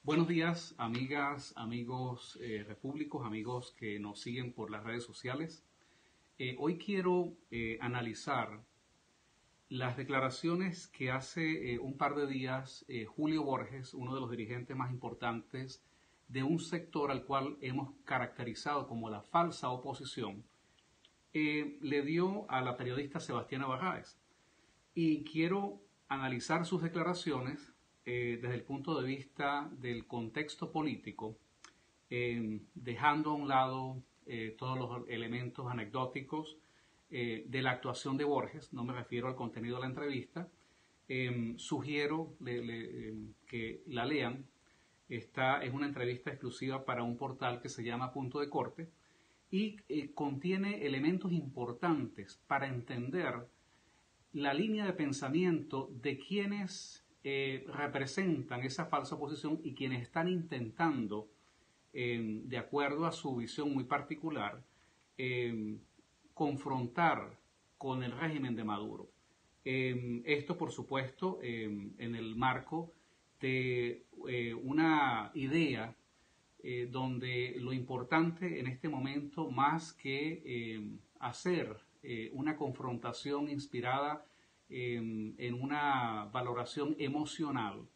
Buenos días, amigas, amigos repúblicos, amigos que nos siguen por las redes sociales. Hoy quiero analizar las declaraciones que hace un par de días Julio Borges, uno de los dirigentes más importantes de un sector al cual hemos caracterizado como la falsa oposición, le dio a la periodista Sebastiana Barraez. Y quiero analizar sus declaraciones desde el punto de vista del contexto político, dejando a un lado todos los elementos anecdóticos de la actuación de Borges. No me refiero al contenido de la entrevista. Sugiero que la lean. Esta es una entrevista exclusiva para un portal que se llama Punto de Corte y contiene elementos importantes para entender la línea de pensamiento de quienes representan esa falsa oposición y quienes están intentando, de acuerdo a su visión muy particular, confrontar con el régimen de Maduro. Esto, por supuesto, en el marco de una idea donde lo importante en este momento, más que hacer una confrontación inspirada en una valoración emocional,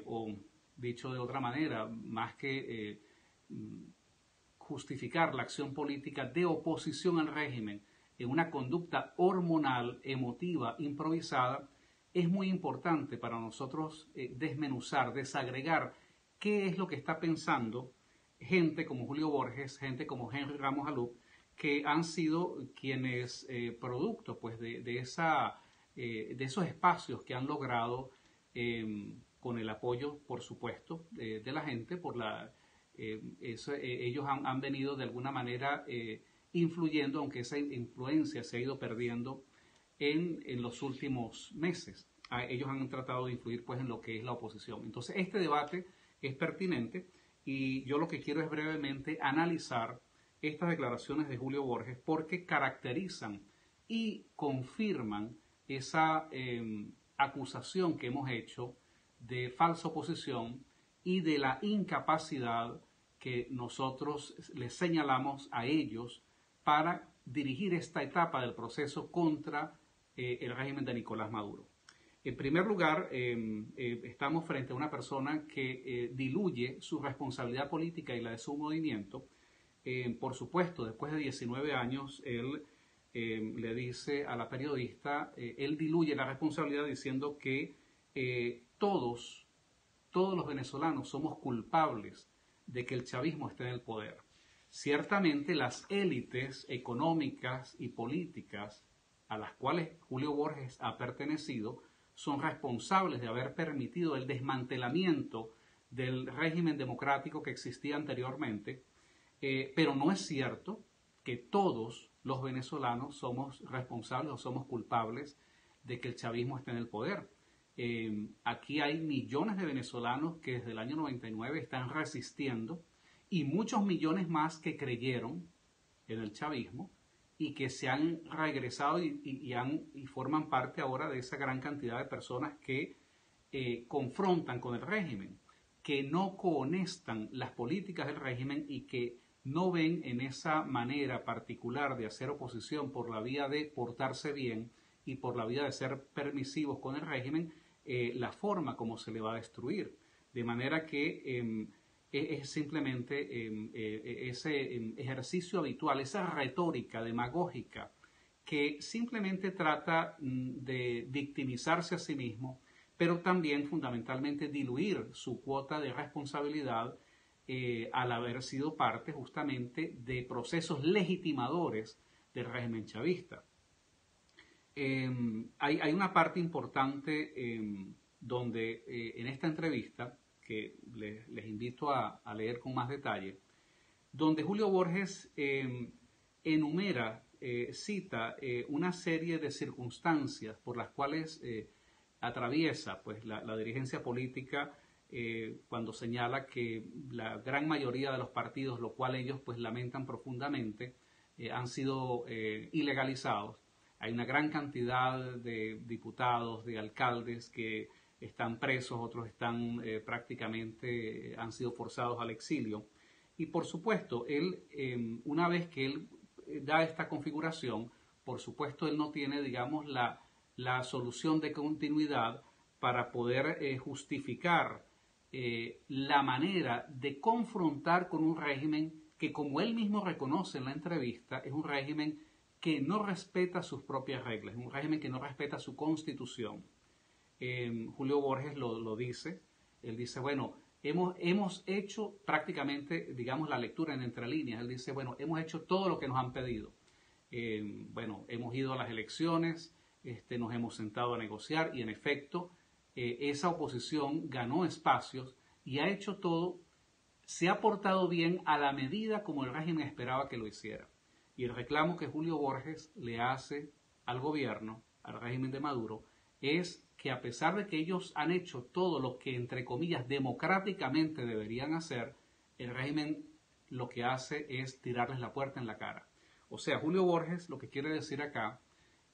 o dicho de otra manera, más que justificar la acción política de oposición al régimen en una conducta hormonal, emotiva, improvisada, es muy importante para nosotros desmenuzar, desagregar qué es lo que está pensando gente como Julio Borges, gente como Henry Ramos Alup, que han sido quienes, producto pues, de esos espacios que han logrado, con el apoyo, por supuesto, de la gente, ellos han venido de alguna manera influyendo, aunque esa influencia se ha ido perdiendo en los últimos meses. Ellos han tratado de influir pues, en lo que es la oposición. Entonces, este debate es pertinente y yo lo que quiero es brevemente analizar estas declaraciones de Julio Borges porque caracterizan y confirman esa acusación que hemos hecho de falsa oposición y de la incapacidad que nosotros les señalamos a ellos para dirigir esta etapa del proceso contra el régimen de Nicolás Maduro. En primer lugar, estamos frente a una persona que diluye su responsabilidad política y la de su movimiento. Por supuesto, después de 19 años, él le dice a la periodista, él diluye la responsabilidad diciendo que todos los venezolanos somos culpables de que el chavismo esté en el poder. Ciertamente las élites económicas y políticas a las cuales Julio Borges ha pertenecido son responsables de haber permitido el desmantelamiento del régimen democrático que existía anteriormente, pero no es cierto que todos los venezolanos somos responsables o somos culpables de que el chavismo esté en el poder. Aquí hay millones de venezolanos que desde el año 99 están resistiendo y muchos millones más que creyeron en el chavismo y que se han regresado y forman parte ahora de esa gran cantidad de personas que confrontan con el régimen, que no cohonestan las políticas del régimen y que no ven en esa manera particular de hacer oposición por la vía de portarse bien y por la vía de ser permisivos con el régimen, la forma como se le va a destruir. De manera que es simplemente ese ejercicio habitual, esa retórica demagógica que simplemente trata de victimizarse a sí mismo, pero también fundamentalmente diluir su cuota de responsabilidad al haber sido parte justamente de procesos legitimadores del régimen chavista. Hay una parte importante donde en esta entrevista, que les invito a leer con más detalle, donde Julio Borges enumera, cita una serie de circunstancias por las cuales atraviesa pues, la dirigencia política cuando señala que la gran mayoría de los partidos, lo cual ellos pues, lamentan profundamente, han sido ilegalizados. Hay una gran cantidad de diputados, de alcaldes que están presos, otros están prácticamente, han sido forzados al exilio. Y por supuesto, él, una vez que él da esta configuración, por supuesto, él no tiene, digamos, la solución de continuidad para poder justificar la manera de confrontar con un régimen que, como él mismo reconoce en la entrevista, es un régimen que no respeta sus propias reglas, es un régimen que no respeta su constitución. Julio Borges lo dice, él dice, bueno, hemos hecho prácticamente, digamos, la lectura en entre líneas, él dice, bueno, hemos hecho todo lo que nos han pedido. Bueno, hemos ido a las elecciones, nos hemos sentado a negociar y en efecto esa oposición ganó espacios y ha hecho todo, se ha portado bien a la medida como el régimen esperaba que lo hiciera. Y el reclamo que Julio Borges le hace al gobierno, al régimen de Maduro, es que a pesar de que ellos han hecho todo lo que, entre comillas, democráticamente deberían hacer, el régimen lo que hace es tirarles la puerta en la cara. O sea, Julio Borges lo que quiere decir acá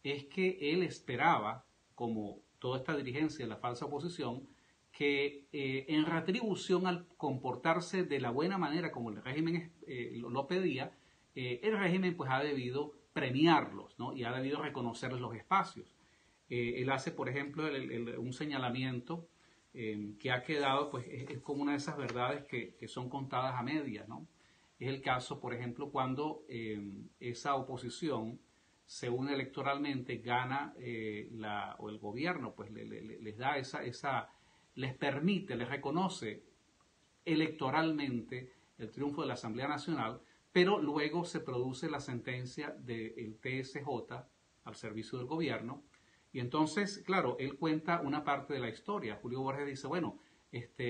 es que él esperaba, como toda esta dirigencia de la falsa oposición, que en retribución al comportarse de la buena manera como el régimen lo pedía, el régimen pues ha debido premiarlos, ¿no? Y ha debido reconocerles los espacios. Él hace, por ejemplo, un señalamiento que ha quedado, pues es como una de esas verdades que son contadas a medias, ¿no? Es el caso, por ejemplo, cuando esa oposición, según electoralmente, gana o el gobierno, pues les da les permite, les reconoce electoralmente el triunfo de la Asamblea Nacional, pero luego se produce la sentencia del TSJ al servicio del gobierno. Y entonces, claro, él cuenta una parte de la historia. Julio Borges dice, bueno,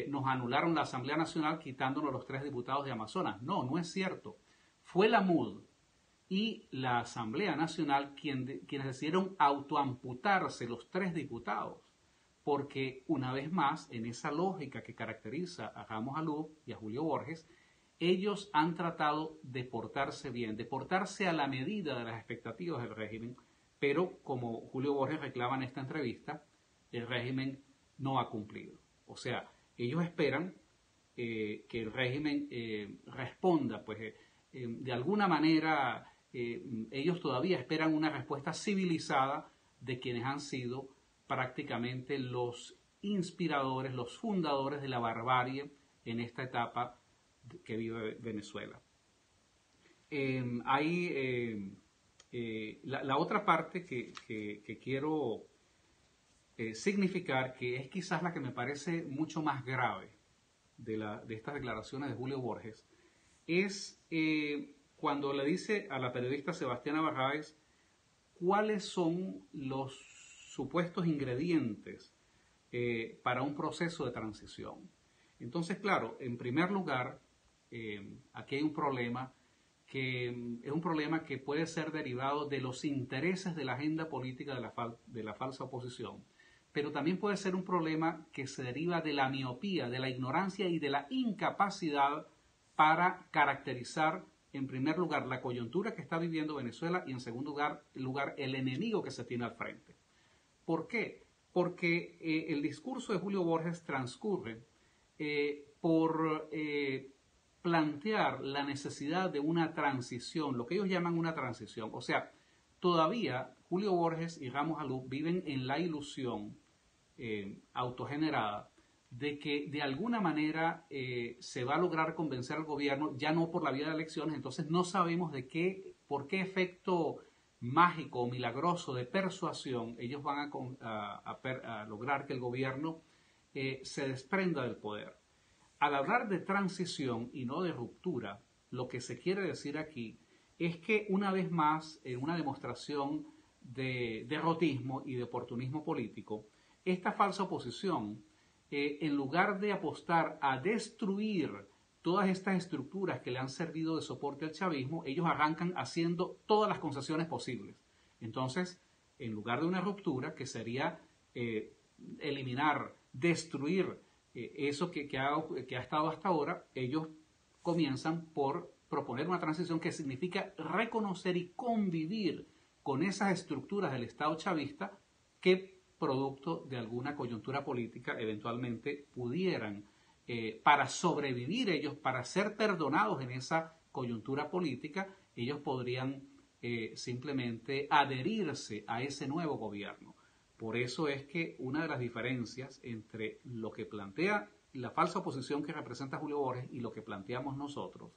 nos anularon la Asamblea Nacional quitándonos los 3 diputados de Amazonas. No, no es cierto. Fue la MUD y la Asamblea Nacional quienes decidieron autoamputarse los 3 diputados. Porque, una vez más, en esa lógica que caracteriza a Ramos Alú y a Julio Borges, ellos han tratado de portarse bien, de portarse a la medida de las expectativas del régimen, pero como Julio Borges reclama en esta entrevista, el régimen no ha cumplido. O sea, ellos esperan que el régimen responda, pues de alguna manera ellos todavía esperan una respuesta civilizada de quienes han sido prácticamente los inspiradores, los fundadores de la barbarie en esta etapa que vive Venezuela. La otra parte que quiero significar, que es quizás la que me parece mucho más grave de estas declaraciones de Julio Borges, es cuando le dice a la periodista Sebastiana Barraez cuáles son los supuestos ingredientes para un proceso de transición. Entonces, claro, en primer lugar, aquí hay un problema que es un problema que puede ser derivado de los intereses de la agenda política de la falsa oposición, pero también puede ser un problema que se deriva de la miopía, de la ignorancia y de la incapacidad para caracterizar, en primer lugar, la coyuntura que está viviendo Venezuela y, en segundo lugar el enemigo que se tiene al frente. ¿Por qué? Porque el discurso de Julio Borges transcurre por plantear la necesidad de una transición, lo que ellos llaman una transición. O sea, todavía Julio Borges y Ramos Alú viven en la ilusión autogenerada de que de alguna manera se va a lograr convencer al gobierno, ya no por la vía de elecciones. Entonces no sabemos por qué efecto mágico o milagroso de persuasión ellos van a lograr que el gobierno se desprenda del poder. Al hablar de transición y no de ruptura, lo que se quiere decir aquí es que una vez más, en una demostración de derrotismo y de oportunismo político, esta falsa oposición, en lugar de apostar a destruir todas estas estructuras que le han servido de soporte al chavismo, ellos arrancan haciendo todas las concesiones posibles. Entonces, en lugar de una ruptura, que sería eliminar, destruir eso que ha estado hasta ahora, ellos comienzan por proponer una transición que significa reconocer y convivir con esas estructuras del Estado chavista que producto de alguna coyuntura política, eventualmente pudieran, para sobrevivir ellos, para ser perdonados en esa coyuntura política, ellos podrían simplemente adherirse a ese nuevo gobierno. Por eso es que una de las diferencias entre lo que plantea la falsa oposición que representa Julio Borges y lo que planteamos nosotros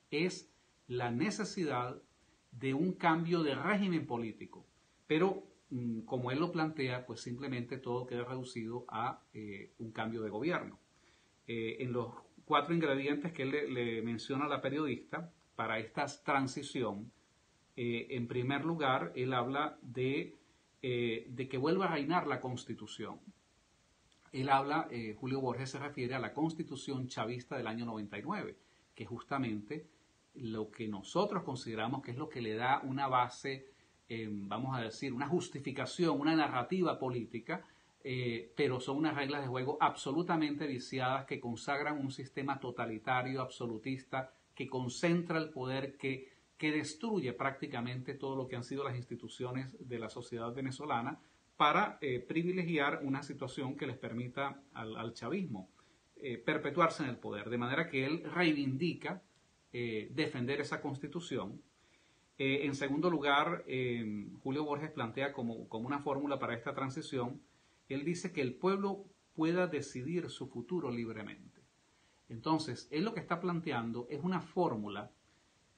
es la necesidad de un cambio de régimen político. Pero como él lo plantea, pues simplemente todo queda reducido a un cambio de gobierno. En los 4 ingredientes que él le menciona a la periodista para esta transición, en primer lugar, él habla de que vuelva a reinar la Constitución. Él habla, Julio Borges se refiere a la Constitución chavista del año 99, que justamente lo que nosotros consideramos que es lo que le da una base, vamos a decir, una justificación, una narrativa política, pero son unas reglas de juego absolutamente viciadas que consagran un sistema totalitario, absolutista, que concentra el poder, que destruye prácticamente todo lo que han sido las instituciones de la sociedad venezolana para privilegiar una situación que les permita al chavismo perpetuarse en el poder. De manera que él reivindica defender esa constitución. En segundo lugar, Julio Borges plantea como una fórmula para esta transición, él dice que el pueblo pueda decidir su futuro libremente. Entonces, él lo que está planteando es una fórmula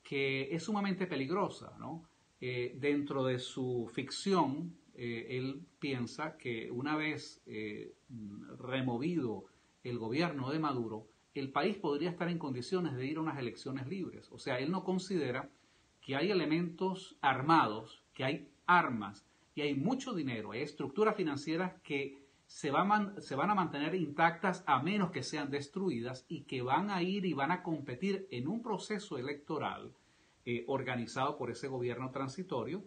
que es sumamente peligrosa, ¿no? Dentro de su ficción, él piensa que una vez removido el gobierno de Maduro, el país podría estar en condiciones de ir a unas elecciones libres. O sea, él no considera que hay elementos armados, que hay armas y hay mucho dinero, hay estructuras financieras que se van a mantener intactas a menos que sean destruidas y que van a ir y van a competir en un proceso electoral organizado por ese gobierno transitorio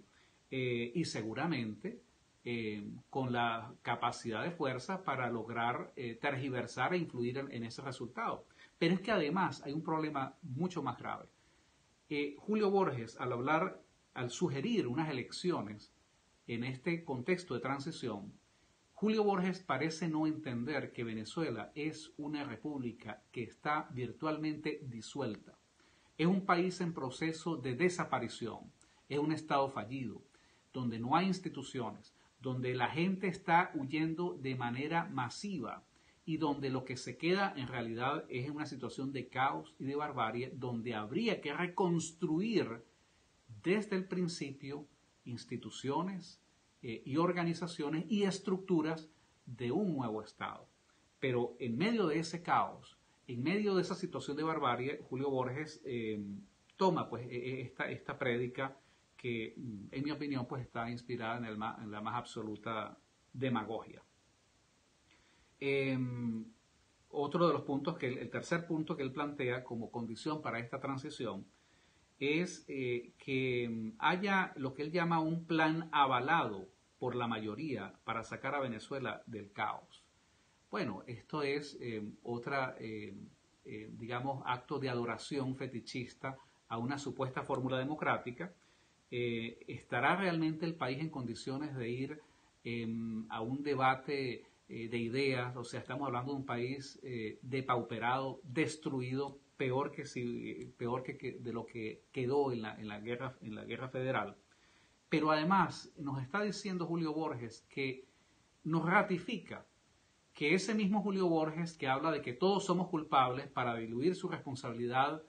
y seguramente con la capacidad de fuerza para lograr tergiversar e influir en ese resultado. Pero es que además hay un problema mucho más grave. Julio Borges, al sugerir unas elecciones en este contexto de transición, Julio Borges parece no entender que Venezuela es una república que está virtualmente disuelta. Es un país en proceso de desaparición, es un estado fallido, donde no hay instituciones, donde la gente está huyendo de manera masiva y donde lo que se queda en realidad es una situación de caos y de barbarie, donde habría que reconstruir desde el principio instituciones y organizaciones y estructuras de un nuevo Estado. Pero en medio de ese caos, en medio de esa situación de barbarie, Julio Borges toma pues esta prédica que, en mi opinión, pues está inspirada en la más absoluta demagogia. Otro de los puntos, el tercer punto que él plantea como condición para esta transición es que haya lo que él llama un plan avalado por la mayoría para sacar a Venezuela del caos. Bueno, esto es digamos, acto de adoración fetichista a una supuesta fórmula democrática. ¿Estará realmente el país en condiciones de ir a un debate de ideas? O sea, estamos hablando de un país depauperado, destruido, peor que de lo que quedó en la guerra federal. Pero además nos está diciendo Julio Borges que nos ratifica que ese mismo Julio Borges que habla de que todos somos culpables para diluir su responsabilidad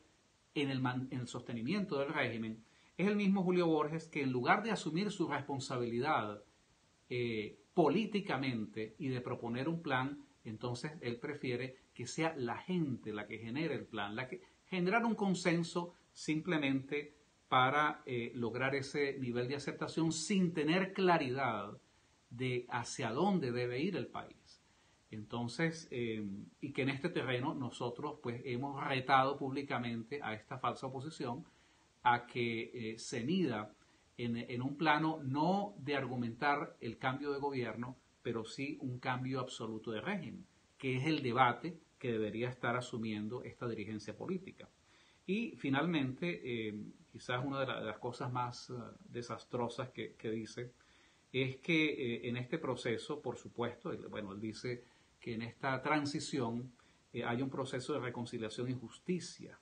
en el sostenimiento del régimen, es el mismo Julio Borges que en lugar de asumir su responsabilidad políticamente y de proponer un plan, entonces él prefiere que sea la gente la que genere el plan, generar un consenso simplemente para lograr ese nivel de aceptación sin tener claridad de hacia dónde debe ir el país. Entonces, y que en este terreno nosotros pues hemos retado públicamente a esta falsa oposición a que se mida en un plano no de argumentar el cambio de gobierno, pero sí un cambio absoluto de régimen, que es el debate que debería estar asumiendo esta dirigencia política. Y finalmente, quizás una de las cosas más desastrosas que dice es que en este proceso, por supuesto, bueno, él dice que en esta transición hay un proceso de reconciliación y justicia.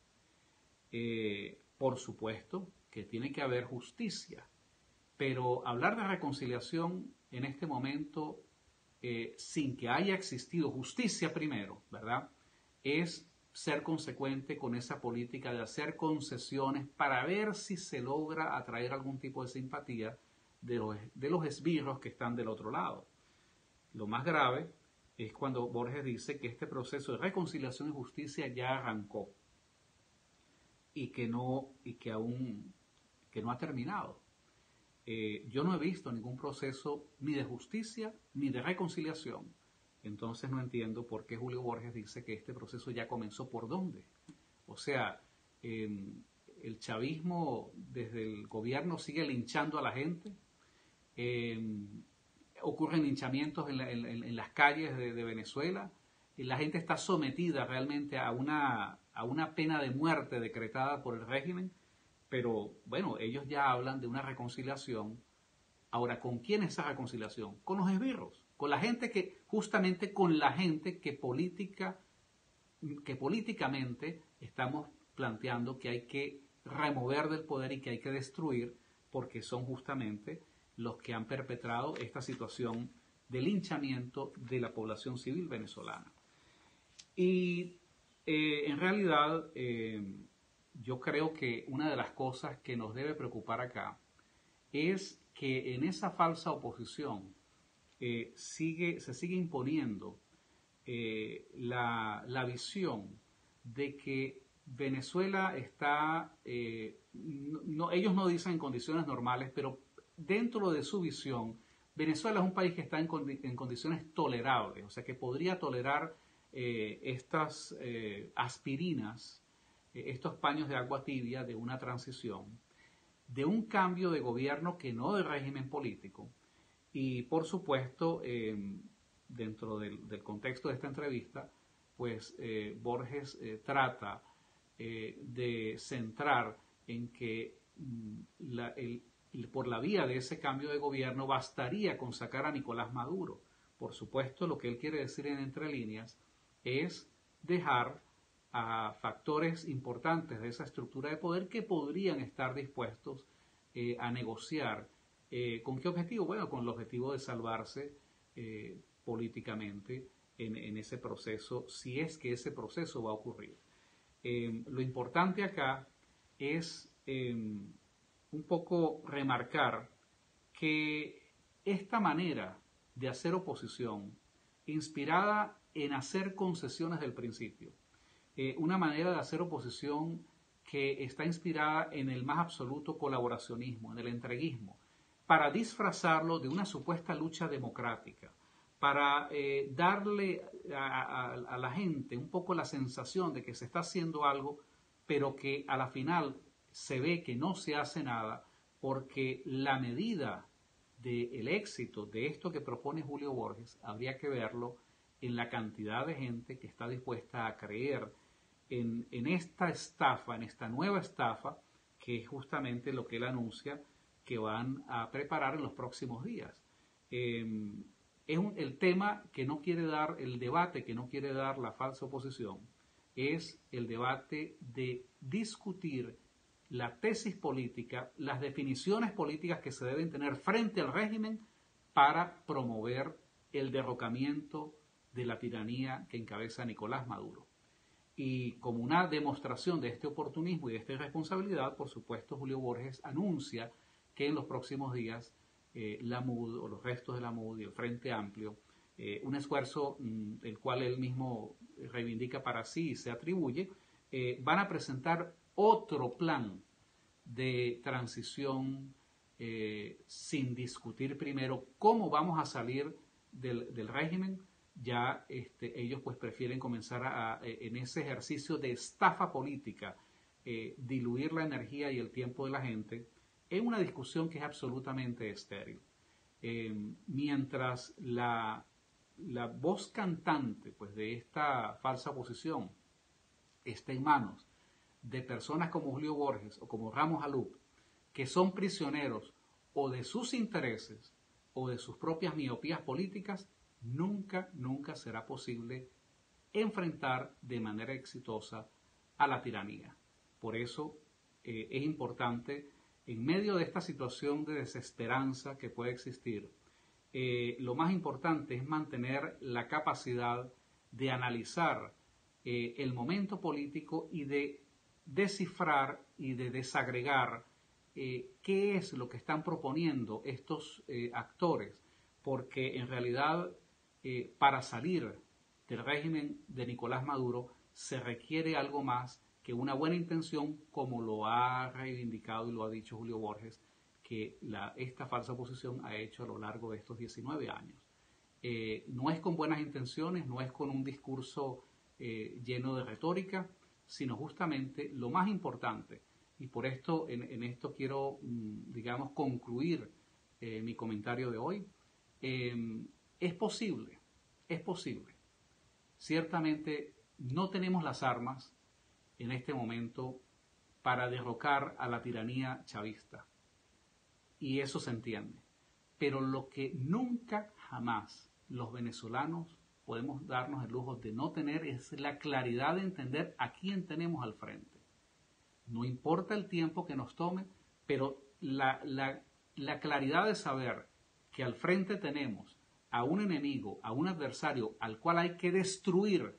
Por supuesto que tiene que haber justicia, pero hablar de reconciliación en este momento sin que haya existido justicia primero, ¿verdad? Es ser consecuente con esa política de hacer concesiones para ver si se logra atraer algún tipo de simpatía de los esbirros que están del otro lado. Lo más grave es cuando Borges dice que este proceso de reconciliación y justicia ya arrancó y que no ha terminado. Yo no he visto ningún proceso ni de justicia ni de reconciliación. Entonces no entiendo por qué Julio Borges dice que este proceso ya comenzó. ¿Por dónde? O sea, el chavismo desde el gobierno sigue linchando a la gente. Ocurren linchamientos en las calles de Venezuela. Y la gente está sometida realmente a una pena de muerte decretada por el régimen. Pero bueno, ellos ya hablan de una reconciliación. Ahora, ¿con quién es esa reconciliación? Con los esbirros, con la gente que políticamente estamos planteando que hay que remover del poder y que hay que destruir, porque son justamente los que han perpetrado esta situación de linchamiento de la población civil venezolana. Y en realidad yo creo que una de las cosas que nos debe preocupar acá es que en esa falsa oposición se sigue imponiendo la visión de que Venezuela está, ellos no dicen en condiciones normales, pero dentro de su visión, Venezuela es un país que está en condiciones tolerables, o sea que podría tolerar estas aspirinas, estos paños de agua tibia de una transición, de un cambio de gobierno que no de régimen político. Y por supuesto, dentro del contexto de esta entrevista, pues Borges trata de centrar en que por la vía de ese cambio de gobierno bastaría con sacar a Nicolás Maduro. Por supuesto, lo que él quiere decir en entre líneas es dejar a factores importantes de esa estructura de poder que podrían estar dispuestos a negociar. ¿Con qué objetivo? Bueno, con el objetivo de salvarse políticamente en ese proceso, si es que ese proceso va a ocurrir. Lo importante acá es un poco remarcar que esta manera de hacer oposición, inspirada en hacer concesiones del principio, una manera de hacer oposición que está inspirada en el más absoluto colaboracionismo, en el entreguismo, para disfrazarlo de una supuesta lucha democrática, para darle a la gente un poco la sensación de que se está haciendo algo, pero que a la final se ve que no se hace nada, porque la medida del éxito de esto que propone Julio Borges habría que verlo en la cantidad de gente que está dispuesta a creer en esta estafa, en esta nueva estafa, que es justamente lo que él anuncia que van a preparar en los próximos días. El tema que no quiere dar, el debate que no quiere dar la falsa oposición, es el debate de discutir la tesis política, las definiciones políticas que se deben tener frente al régimen para promover el derrocamiento de la tiranía que encabeza Nicolás Maduro. Y como una demostración de este oportunismo y de esta irresponsabilidad, por supuesto, Julio Borges anuncia que en los próximos días la MUD o los restos de la MUD y el Frente Amplio, un esfuerzo el cual él mismo reivindica para sí y se atribuye, van a presentar otro plan de transición sin discutir primero cómo vamos a salir del régimen. Ya ellos pues prefieren comenzar en ese ejercicio de estafa política, diluir la energía y el tiempo de la gente en una discusión que es absolutamente estéril. Mientras la voz cantante pues, de esta falsa oposición está en manos de personas como Julio Borges o como Ramos Alup, que son prisioneros o de sus intereses o de sus propias miopías políticas, nunca será posible enfrentar de manera exitosa a la tiranía. Por eso es importante, en medio de esta situación de desesperanza que puede existir, lo más importante es mantener la capacidad de analizar el momento político y de descifrar y de desagregar qué es lo que están proponiendo estos actores, porque en realidad para salir del régimen de Nicolás Maduro se requiere algo más que una buena intención, como lo ha reivindicado y lo ha dicho Julio Borges, que esta falsa oposición ha hecho a lo largo de estos 19 años. No es con buenas intenciones, no es con un discurso lleno de retórica, sino justamente lo más importante, y por esto en esto quiero, digamos, concluir mi comentario de hoy. Es posible. Ciertamente no tenemos las armas en este momento para derrocar a la tiranía chavista, y eso se entiende. Pero lo que nunca jamás los venezolanos podemos darnos el lujo de no tener es la claridad de entender a quién tenemos al frente. No importa el tiempo que nos tome, pero la claridad de saber que al frente tenemos a un enemigo, a un adversario al cual hay que destruir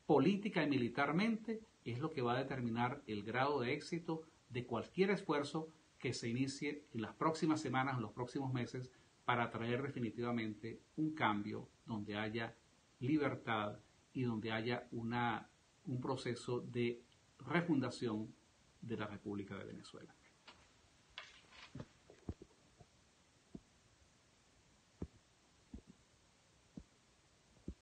política y militarmente, es lo que va a determinar el grado de éxito de cualquier esfuerzo que se inicie en las próximas semanas, en los próximos meses, para traer definitivamente un cambio donde haya libertad y donde haya un proceso de refundación de la República de Venezuela.